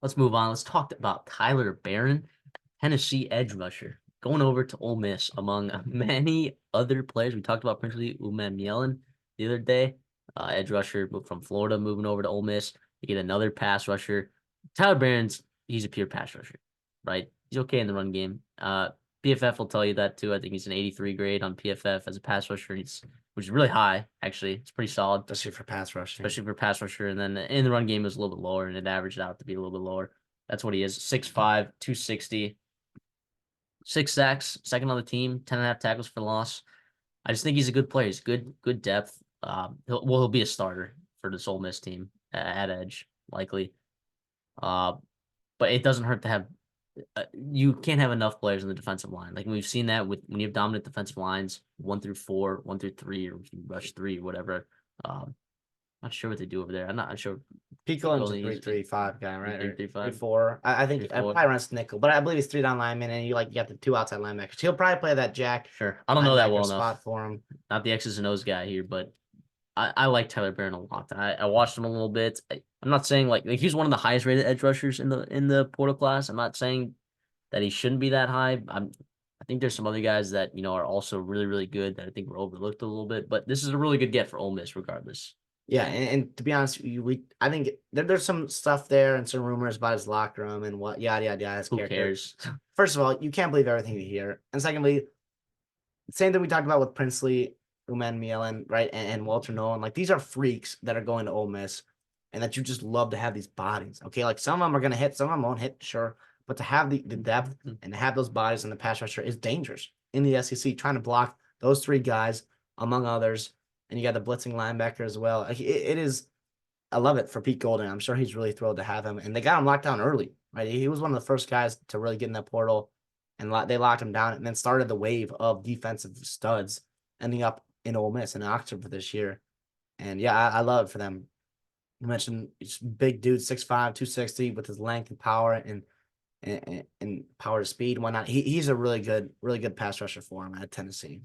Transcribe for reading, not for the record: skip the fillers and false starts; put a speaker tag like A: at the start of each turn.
A: Let's move on. Let's talk about Tyler Barron, Tennessee edge rusher, going over to Ole Miss among many other players. We talked about Princely Umanmielen the other day, edge rusher from Florida moving over to Ole Miss. You get another pass rusher. Tyler Barron's he's a pure pass rusher, right? He's okay in the run game. PFF will tell you that too. I think he's an 83 grade on PFF as a pass rusher. Which is really high, actually. It's pretty solid.
B: Especially for pass rushing.
A: Especially for pass rusher. And then in the run game, it was a little bit lower, and it averaged out to be a little bit lower. That's what he is. 6'5", 260. 6 sacks, second on the team, 10.5 tackles for loss. I just think he's a good player. He's good depth. He'll be a starter for this Ole Miss team at edge, likely. But it doesn't hurt to have you can't have enough players in the defensive line. Like we've seen that with when you have dominant defensive lines, 1-4, 1-3, or rush 3, whatever. Not sure what they do over there. I'm not sure.
B: Picolin's a 3-3-5 guy, right?
A: 3-3-5.
B: 3-4. I think I probably runs nickel, but I believe he's 3 down linemen, and you got the 2 outside linebackers. He'll probably play that jack.
A: Sure, I don't know that well
B: spot
A: enough.
B: for him.
A: Not the X's and O's guy here, but I like Tyler Barron a lot. I watched him a little bit. I'm not saying like he's one of the highest rated edge rushers in the portal class. I'm not saying that he shouldn't be that high. I think there's some other guys that are also really really good that I think were overlooked a little bit. But this is a really good get for Ole Miss, regardless.
B: Yeah, and to be honest, I think there's some stuff there and some rumors about his locker room and what yada yada yada.
A: Who cares?
B: First of all, you can't believe everything you hear, and secondly, same thing we talked about with Princely, Umanmielen, right, and Walter Nolan. Like these are freaks that are going to Ole Miss, and that you just love to have these bodies. Okay, like some of them are gonna hit, some of them won't hit, sure, but to have the depth and to have those bodies in the pass rusher is dangerous in the SEC. Trying to block those 3 guys among others. And you got the blitzing linebacker as well. It is, I love it for Pete Golden. I'm sure he's really thrilled to have him. And they got him locked down early, right? He was one of the first guys to really get in that portal, and they locked him down and then started the wave of defensive studs ending up in Ole Miss in October this year. And yeah, I love it for them. You mentioned he's big dude, 6'5", 260 with his length and power and power to speed and whatnot. He's a really good pass rusher for him at Tennessee.